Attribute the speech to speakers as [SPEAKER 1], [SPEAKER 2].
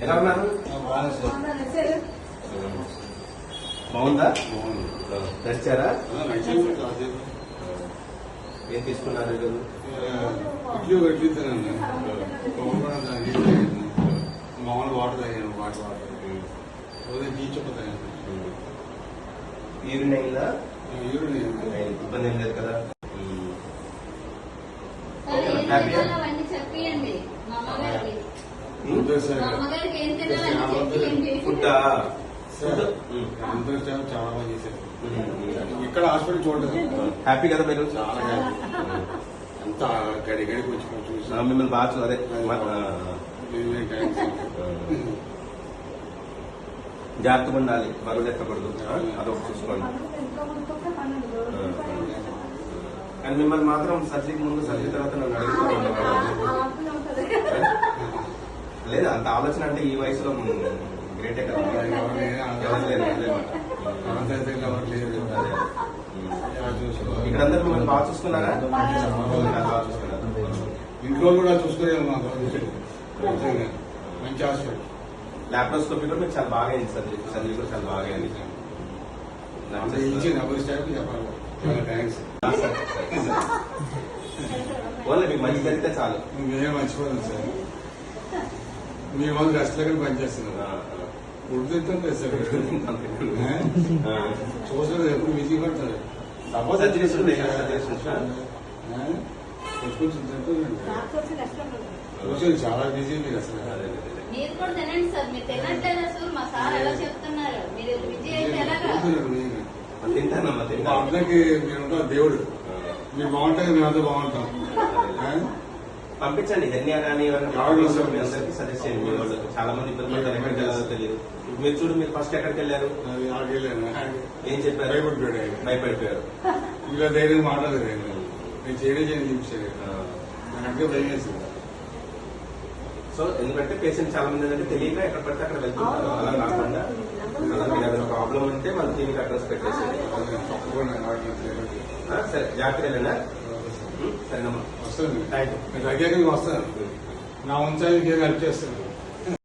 [SPEAKER 1] ఎలా ఉన్నారు? బాగుందా? నచ్చారా? ఏం తీసుకున్నారు?
[SPEAKER 2] ఇడ్లీ పెట్టిస్తానండి, మామూలు వాటర్ తాగాను, వాటర్ టీ చుక్క తాగాను.
[SPEAKER 1] యూరిన్ అయిందా?
[SPEAKER 2] యూరిన్
[SPEAKER 1] ఇబ్బంది ఏం లేదు కదా? ఫుడ్
[SPEAKER 2] అందరూ చాలా బాగా చేశారు. ఇక్కడ హాస్పిటల్ చూడలేదు.
[SPEAKER 1] హ్యాపీ కదా మీరు?
[SPEAKER 2] చాలా అంత గడిగడికి వచ్చి చూసి
[SPEAKER 1] మిమ్మల్ని బాగా అదే జాగ్రత్తగా ఉండాలి, బరువులు ఎక్కకూడదు, అదొక చూసుకోండి. కానీ మిమ్మల్ని మాత్రం సర్జరీకి ముందు సర్జరీ తర్వాత నన్ను అడుగుతున్నాను. లేదా అంత ఆలోచన అంటే ఈ వయసులో గ్రేటే కదా. ఇక్కడ అందరూ మిమ్మల్ని బాగా చూసుకున్నారా? బాగా చూసుకున్నారు.
[SPEAKER 2] ఇంట్లో కూడా చూసుకోలేదు, మంచి హాస్పిటల్.
[SPEAKER 1] లాప్రోస్కోపీ కూడా మీకు చాలా బాగా అయింది, సర్జరీ కూడా చాలా బాగా అయింది. ఓన్లీ మీకు మంచి జరిగితే చాలు.
[SPEAKER 2] మేమే మర్చిపోదాం సార్, మీ వాళ్ళు రెస్ట్ దగ్గర పనిచేస్తున్నారు. ఉడితే చూసారు ఎప్పుడు బిజీ పడతారు. చూసారు చాలా బిజీ మీరు అసలు.
[SPEAKER 3] మీరు కూడా తినండి సార్, మీరు తినట్లేదు అసలు. మా సార్ ఎలా చెప్తున్నారు, మీరు బిజీ అయితే ఎలాగా?
[SPEAKER 2] అందరికి మీరుంటారు దేవుడు, మీరు బాగుంటే మేమంతా బాగుంటాం.
[SPEAKER 1] పంపించండి ధన్యా కానీ అందరికి సజెస్ట్ చేయండి. మీ వాళ్ళు చాలా మంది ఇబ్బంది పడతారు, ఎక్కడికి వెళ్ళాలో తెలియదు. మీరు చూడు, మీరు ఫస్ట్ ఎక్కడికి వెళ్ళారు? ఏం చెప్పారు? భయపడిపోయారు.
[SPEAKER 2] ఇలా ధైర్యం మాట్లాడలేదు, నేను చేయడం చూపించాను, నాకు అక్కడికే భయం వేసింది.
[SPEAKER 1] సో ఎందుకంటే పేషెంట్ చాలా మంది ఏంటంటే తెలియక ఎక్కడ పడితే అక్కడ వెళ్తుంటారు. అలా కాకుండా ఏదైనా ప్రాబ్లం ఉంటే మన క్లినిక్ అడ్రస్ పెట్టేసేది. సరే, జాగ్రత్తగా వెళ్ళండి. సరేనమ్మా,
[SPEAKER 2] వస్తాను. తగ్గాక వస్తాను, నా ఉంచాలి హెల్ప్ చేస్తాను.